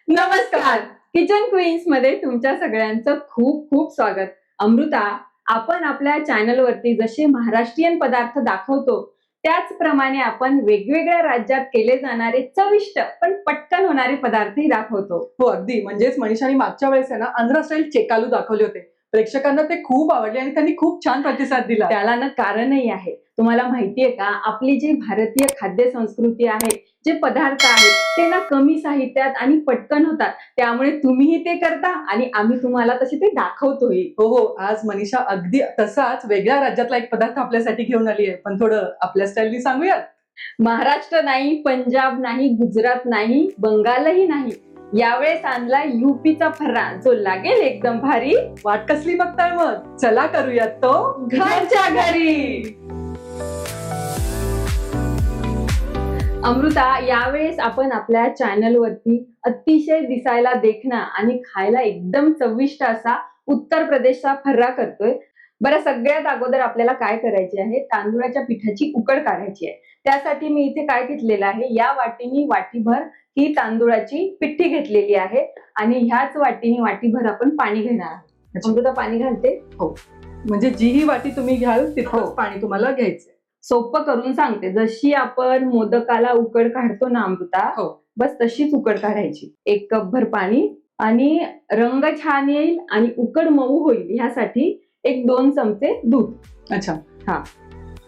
नमस्कार. Kitchen queens मध्ये तुमच्या सगळ्यांचं खूप खूप स्वागत. अमृता, आपण आपल्या चॅनलवरती जसे महाराष्ट्रीयन पदार्थ दाखवतो त्याचप्रमाणे आपण वेगवेगळ्या राज्यात केले जाणारे चविष्ट पण पटकन होणारे पदार्थही दाखवतो. हो अगदी. म्हणजेच मनीषाने मागच्या वेळेस आहे ना आंध्र स्टाईल चेकालू दाखवले होते. प्रेक्षकांना ते खूप आवडले आणि त्यांनी खूप छान प्रतिसाद दिला. त्याला ना कारणही आहे. तुम्हाला माहितीये का, आपली जी भारतीय खाद्य संस्कृती आहे, जे पदार्थ आहेत ते ना कमी साहित्यात आणि पटकन होतात. त्यामुळे तुम्हीही ते करता आणि आम्ही तुम्हाला तसे ते दाखवतोय. हो हो, आज मनीषा अगदी तसाच वेगळ्या राज्यातला एक पदार्थ आपल्यासाठी घेऊन आली आहे, पण थोडं आपल्या स्टाईलनी सांगूयात. महाराष्ट्र नाही, पंजाब नाही, गुजरात नाही, बंगालही नाही, यावेळेस आणला यूपीचा फर्रा, जो लागेल एकदम भारी. वाट कसली बघताय मग, चला करूयात तो घरच्या घरी. अमृता, यावेळेस आपण आपल्या चॅनलवरती अतिशय दिसायला देखणा आणि खायला एकदम चविष्ट असा उत्तर प्रदेशचा फर्रा करतोय. बरं, सगळ्यात अगोदर आपल्याला काय करायचे आहे, तांदूळाच्या पिठाची उकड काढायची आहे. त्यासाठी मी इथे काय घेतलेलं आहे, या वाटीनी वाटीभर ही तांदूळाची पिठी घेतलेली आहे आणि ह्याच वाटीनी वाटीभर आपण पाणी घेणार आहोत. अमृता, पाणी घालते. हो, म्हणजे जी ही वाटी तुम्ही घ्याल तितकंच पाणी तुम्हाला घ्यायचंय. सोपं करून सांगते, जशी आपण मोदकाला उकड काढतो ना अमृता, हो. बस तशीच उकड काढायची. 1 कपभर पाणी आणि रंग छान येईल आणि उकड मऊ होईल ह्यासाठी 1-2 चमचे दूध. अच्छा.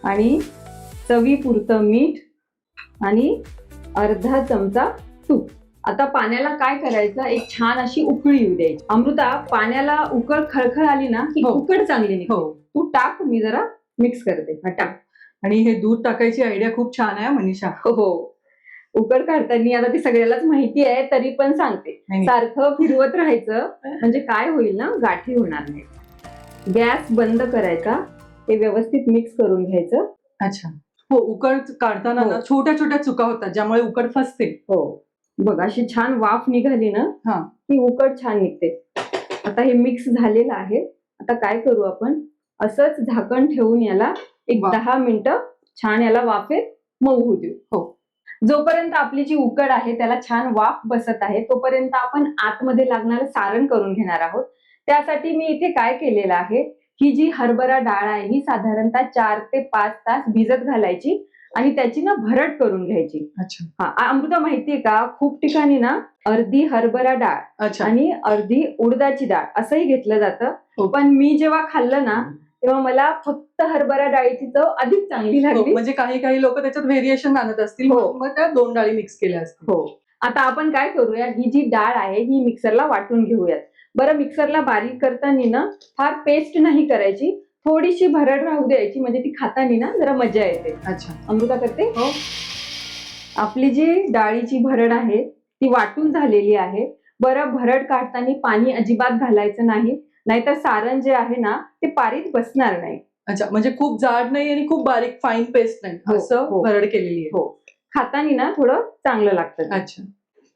आणि चवीपुरतं मीठ आणि अर्धा चमचा तूप. आता पाण्याला काय करायचं, एक छान अशी उकळी येऊ द्यायची. अमृता, पाण्याला उकळ खळखळ आली ना की हो. उकड चांगली निघते. हो. तू टाक, मी जरा मिक्स करते. टाक. आणि हे दूध टाकायची आयडिया खूप छान आहे मनीषा. हो, उकड काढताना आता ती सगळ्यालाच माहिती आहे, तरी पण सांगते. नाही. सारखं फिरवत राहायचं, म्हणजे काय होईल ना, गाठी होणार नाही. गॅस बंद करायचा, ते व्यवस्थित मिक्स करून घ्यायचं. अच्छा. हो, उकड काढताना हो. ना छोट्या छोट्या चुका होतात, ज्यामुळे उकड फसते. हो, बघ अशी छान वाफ निघाली ना हा. की उकड छान निघते. आता हे मिक्स झालेलं आहे. आता काय करू आपण, असंच झाकण ठेवून याला एक 10 मिनिटं छान याला वाफेत मऊ होऊ देऊ. हो. जोपर्यंत आपली जी उकड आहे त्याला छान वाफ बसत आहे, तोपर्यंत आपण आतमध्ये लागणारं सारण करून घेणार आहोत. त्यासाठी मी इथे काय केलेलं आहे, ही जी हरभरा डाळ आहे ही साधारणतः 4 ते 5 तास भिजत घालायची आणि त्याची ना भरट करून घ्यायची. अच्छा. अमृता, माहितीये का, खूप ठिकाणी ना अर्धी हरभरा डाळ अच्छा. आणि अर्धी उडदाची डाळ असंही घेतलं जातं. हो. पण मी जेव्हा खाल्लं ना तेव्हा मला फक्त हरभरा डाळीची चव अधिक चांगली हो, लागली. म्हणजे काही लोक त्याच्यात व्हेरिएशन आणत असतील, हो. मग त्या 2 डाळी मिक्स केल्या असतील. हो. आता आपण काय करूया, ही जी डाळ आहे ही मिक्सरला वाटून घेऊयात. बरं, मिक्सरला बारीक करताना ना फार पेस्ट नाही करायची, थोडीशी भरड राहू द्यायची, म्हणजे ती खाताना ना जरा मजा येते. अच्छा. अमृता, करते. हो. आपली जी डाळीची भरड आहे ती वाटून झालेली आहे. बरं, भरड काढताना पाणी अजिबात घालायचं नाही, नाहीतर सारण जे आहे ना ते पारीत बसणार नाही. अच्छा, म्हणजे खूप जाड नाही आणि खूप बारीक फाईन पेस्ट नाही, हो, असं हो. भरड केलेली आहे. हो, खाताना ना थोडं चांगलं लागतं. अच्छा.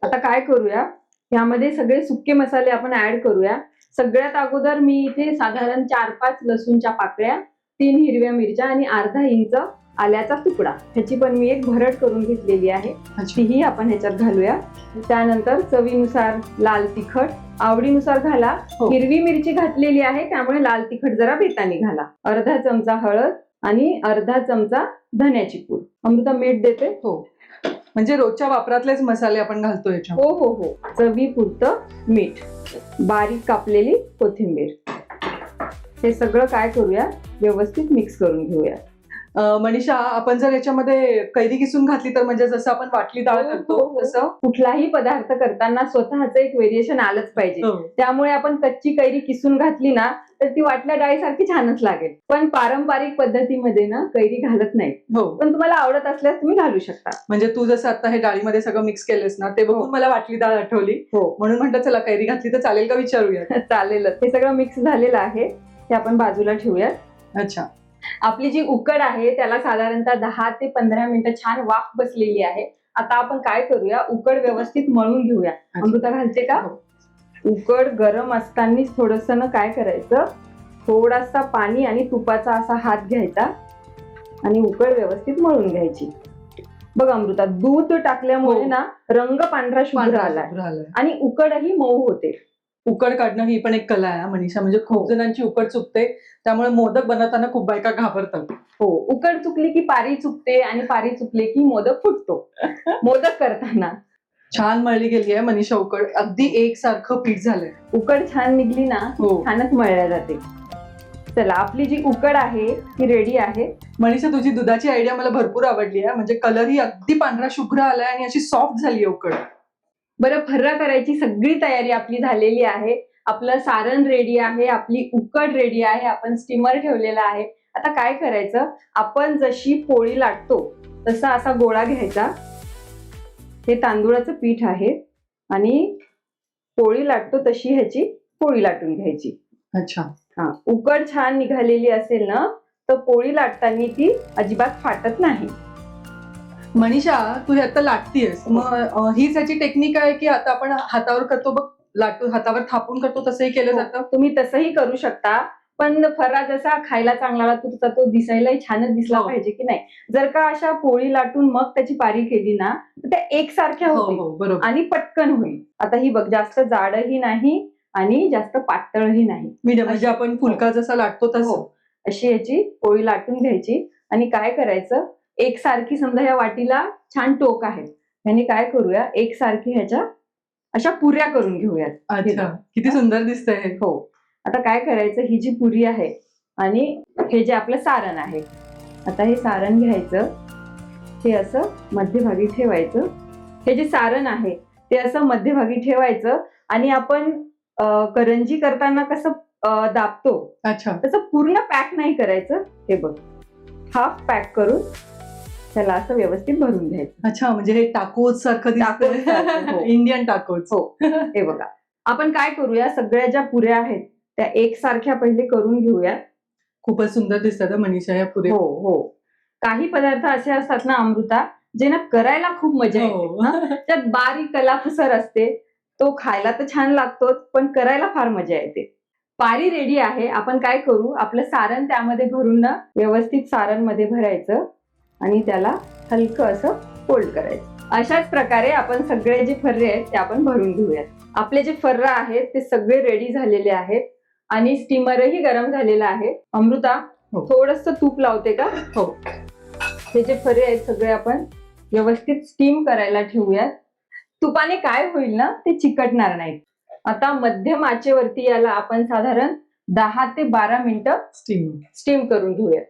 आता काय करूया, ह्यामध्ये सगळे सुके मसाले आपण ऍड करूया. सगळ्यात अगोदर मी इथे साधारण 4-5 लसूणच्या पाकळ्या, 3 हिरव्या मिरच्या आणि अर्धा इंच आल्याचा तुकडा, ह्याची पण मी एक भरड करून घेतलेली आहे, तीही आपण ह्याच्यात घालूया. त्यानंतर चवीनुसार लाल तिखट, आवडीनुसार घाला. हो. हिरवी मिरची घातलेली आहे त्यामुळे लाल तिखट जरा बेताने घाला. अर्धा चमचा हळद आणि अर्धा चमचा धन्याची पूड. अमृता, मीठ देते. हो, म्हणजे रोजच्या वापरातलेच मसाले आपण घालतो याच्यात. हो हो हो, चवीपुरतं मीठ, बारीक कापलेली कोथिंबीर. हे सगळं काय करूया, व्यवस्थित मिक्स करून घेऊया. मनीषा, आपण जर याच्यामध्ये कैरी किसून घातली तर, म्हणजे जसं आपण वाटली डाळ हो, करतो हो. तसं. कुठलाही पदार्थ करताना स्वतःच एक व्हेरिएशन आलंच पाहिजे. हो. त्यामुळे आपण कच्ची कैरी किसून घातली ना तर ती वाटल्या डाळीसारखी छानच लागेल. पण पारंपरिक पद्धतीमध्ये ना कैरी घालत नाही, हो. पण तुम्हाला आवडत असल्यास तुम्ही घालू शकता. म्हणजे तू जसं आता हे डाळीमध्ये सगळं मिक्स केलंस ना, ते बघून मला वाटली डाळ आठवली. हो. म्हणून म्हटलं चला कैरी घातली तर चालेल का विचारूया. चालेल. हे सगळं मिक्स झालेलं आहे, ते आपण बाजूला ठेवूयात. अच्छा. आपली जी उकड आहे त्याला साधारणतः 10 ते 15 मिनिटं छान वाफ बसलेली आहे. आता आपण काय करूया, उकड व्यवस्थित मळून घेऊया. अमृता, घालते का? हो. उकड गरम असतानाच थोडस ना काय करायचं, थोडासा पाणी आणि तुपाचा असा हात घ्यायचा आणि उकड व्यवस्थित मळून घ्यायची. बघ अमृता, दूध टाकल्यामुळे हो. ना रंग पांढरा शुभ्र आलाय आलाय. आणि उकडही मऊ होते. उकड काढणं ही पण एक कला आहे हा, मनीषा. म्हणजे हो. खूप जणांची उकड चुकते, त्यामुळे मोदक बनवताना खूप बायका घाबरतात. हो, उकड चुकली की पारी चुकते आणि पारी चुकले की मोदक फुटतो. मोदक करताना छान मळली गेली आहे मनीषा उकड. अगदी एकसारखं पीठ झालंय. उकड छान निघली ना हो. छानच मळल्या जाते. चला, आपली जी उकड आहे ती रेडी आहे. मनीषा, तुझी दुधाची आयडिया मला भरपूर आवडली आहे. म्हणजे कलर ही अगदी पांढरा शुभ्र आलाय आणि अशी सॉफ्ट झाली आहे उकड. बरं, फर्रा करायची सगळी तयारी आपली झालेली आहे. आपलं सारण रेडी आहे, आपली उकड रेडी आहे, आपण स्टीमर ठेवलेला आहे. आता काय करायचं, आपण जशी पोळी लाटतो तसा असा गोळा घ्यायचा. हे तांदूळाचं पीठ आहे आणि पोळी लाटतो तशी ह्याची पोळी लाटून घ्यायची. अच्छा. हा, उकड छान निघालेली असेल ना तर पोळी लाटताना ती अजिबात फाटत नाही. मनीषा, तू हे आता लाटतीयस, मग हीच याची टेक्निक आहे की आता आपण हातावर करतो बघ, लाटून हातावर थापून करतो तसंही केलं जातं? तुम्ही तसंही करू शकता, पण फर्रा जसा खायला चांगला लागतो तसा तो दिसायलाही छानच दिसला हो. पाहिजे की नाही. जर का अशा पोळी लाटून मग त्याची पारी केली ना तर त्या एकसारख्या हो होतील हो, बरोबर. आणि पटकन होईल. आता ही बघ, जास्त जाडही नाही आणि जास्त पातळही नाही. मीडियम, म्हणजे आपण फुलका जसा लाटतो तसं. हो, अशी याची पोळी लाटून घ्यायची आणि काय करायचं, एकसारखी समजा ह्या वाटीला छान टोक आहे, ह्याने काय करूया, एकसारखी ह्याच्या अशा पुऱ्या करून घेऊयात. अच्छा, किती सुंदर दिसतंय हे. हो, आता काय करायचं, ही जी पुरी आहे आणि हे जे आपलं सारण आहे, आता हे सारण घ्यायचं, हे असं मध्यभागी ठेवायचं. हे जे सारण आहे ते असं मध्यभागी ठेवायचं आणि आपण करंजी करताना कसं दाबतो अच्छा. तसं पूर्ण पॅक नाही करायचं. हे बघ, हाफ पॅक करून त्याला असं व्यवस्थित भरून घ्यायचं. अच्छा, म्हणजे हे टाकोज सारखं टाकोज सारखं, हो. दिसतंय. Indian tacos. हो, हे बघा, आपण काय करूया, सगळ्या ज्या पुऱ्या आहेत त्या एकसारख्या पहिले करून घेऊया. खूपच सुंदर दिसतात हं मनीषा या पुरे. हो हो, काही पदार्थ असे असतात ना अमृता, जे ना करायला खूप मजा येते. हो. त्यात बारीक कलाकुसर असते, तो खायला तर छान लागतोच पण करायला फार मजा येते. पारी रेडी आहे. आपण काय करू, आपलं सारण त्यामध्ये भरून ना व्यवस्थित सारण मध्ये भरायचं आणि त्याला हलकं असं फोल्ड करायचं. अशाच प्रकारे आपण सगळे जे फर्रे आहेत ते आपण भरून घेऊयात. आपले जे फर्रा आहेत ते सगळे रेडी झालेले आहेत आणि स्टीमरही गरम झालेला आहे. अमृता, हो. थोडंसं तूप लावते का? हो. हे जे फर्रे आहेत सगळे आपण व्यवस्थित स्टीम करायला ठेवूयात. तुपाने काय होईल ना, ते चिकटणार नाहीत. आता मध्यम आचेवरती याला आपण साधारण 10 ते 12 मिनिटं स्टीम करून घेऊयात.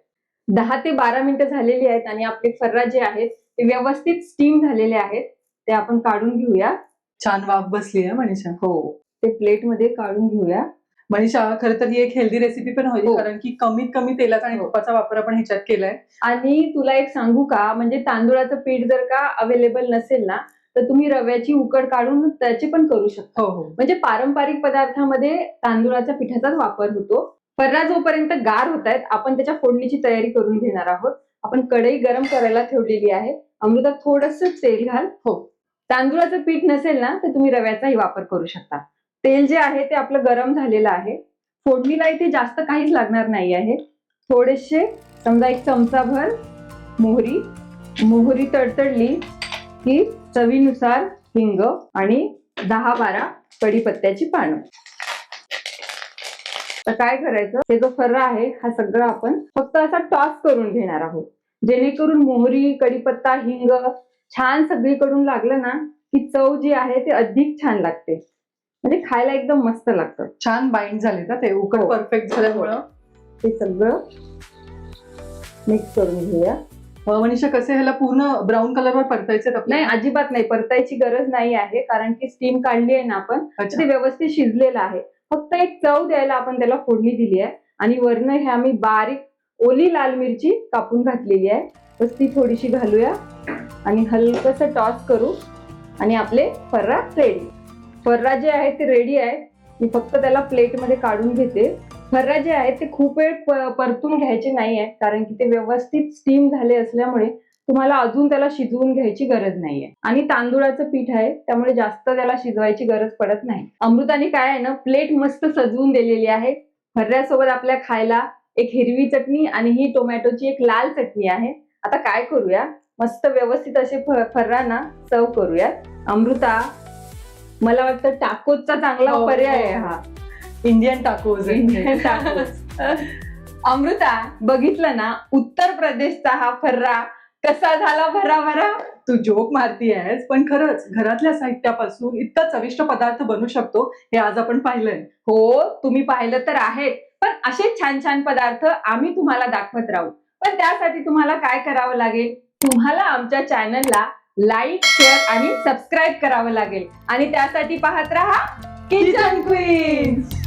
10 ते 12 मिनिटं झालेली आहेत आणि आपले फर्रा जे आहेत ते व्यवस्थित स्टीम झालेले आहेत. ते आपण काढून घेऊया. छान वाफ बसली आहे मनीषा. हो, ते प्लेटमध्ये काढून घेऊया. मनीषा, खरं तर ही एक हेल्दी रेसिपी पण होईल, हो. कारण की कमीत कमी तेलाचा आणि हो. तुपाचा वापर आपण ह्याच्यात केलाय. आणि तुला एक सांगू का, म्हणजे तांदूळाचं पीठ जर का अवेलेबल नसेल ना तर तुम्ही रव्याची उकड काढून त्याची पण करू शकता. हो हो. म्हणजे पारंपरिक पदार्थामध्ये तांदूळाच्या पिठाचाच वापर होतो. फर्रा जोपर्यंत गार होत आहेत, आपण त्याच्या फोडणीची तयारी करून घेणार आहोत. आपण कढई गरम करायला ठेवलेली आहे. अमृता, थोडंसं तेल घाल. हो. तांदूळाचं पीठ नसेल ना तर तुम्ही रव्याचाही वापर करू शकता. तेल जे आहे ते आपलं गरम झालेलं आहे. फोडणीला इथे जास्त काहीच लागणार नाही आहे. थोडेसे, समजा 1 चमचाभर मोहरी. मोहरी तडतडली की चवीनुसार हिंग आणि 10-12 कढीपत्त्याची पानं. तर काय करायचं, हे जो फर्रा आहे हा सगळा आपण फक्त असा टॉस करून घेणार आहोत, जेणेकरून मोहरी, कढीपत्ता, हिंग छान सगळीकडून लागलं ना की चव जी आहे ते अधिक छान लागते, म्हणजे खायला एकदम मस्त लागतं. छान बाइंड झाले ना ते, उकड हो. परफेक्ट झाल्यामुळं. हे सगळं मिक्स करून घेऊया. मनीषा, कसं ह्याला पूर्ण ब्राऊन कलरवर परतायचं नाही, आपल्याला? अजिबात नाही, परतायची गरज नाही आहे, कारण की स्टीम काढली आहे ना आपण, अच्छा. ते व्यवस्थित शिजलेलं आहे. फक्त एक चव द्यायला आपण त्याला फोडणी दिली आहे आणि वरनं हे आम्ही बारीक ओली लाल मिरची कापून घातलेली आहे, बस ती थोडीशी घालूया आणि हलकंसं टॉस करू आणि आपले फर्रा रेडी. फर्रा जे आहे ते रेडी आहे. मी फक्त त्याला प्लेटमध्ये काढून घेते. फर्रा जे आहेत ते खूप वेळ परतून घ्यायचे नाही आहेत, कारण की ते व्यवस्थित स्टीम झाले असल्यामुळे तुम्हाला अजून त्याला शिजवून घ्यायची गरज नाहीये आणि तांदूळाचं पीठ आहे त्यामुळे जास्त त्याला शिजवायची गरज पडत नाही. अमृताने काय आहे ना, प्लेट मस्त सजवून दिलेली आहे. फर्ऱ्यासोबत आपल्या खायला एक हिरवी चटणी आणि ही टोमॅटोची एक लाल चटणी आहे. आता काय करूया, मस्त व्यवस्थित असे फर्रा ना सर्व करूयात. अमृता, मला वाटतं टाकोचा चांगला हो, पर्याय आहे हो. हा. Indian tacos Indian tacos. Amruta, बघितलं ना उत्तर प्रदेशचा हा फर्रा कसा झाला भराभरा. तू जोक मारतीयस, पण खरंच घरातल्या साहित्यापासून इतका चविष्ट पदार्थ बनू शकतो हे आज आपण पाहिलंय. हो, तुम्ही पाहिलं तर आहे, पण असे छान छान पदार्थ आम्ही तुम्हाला दाखवत राहू. पण त्यासाठी तुम्हाला काय करावं लागेल? तुम्हाला आमच्या चॅनलला लाईक, शेअर आणि सबस्क्राईब करावं लागेल. आणि त्यासाठी पाहत राहा किचन क्वीन्स.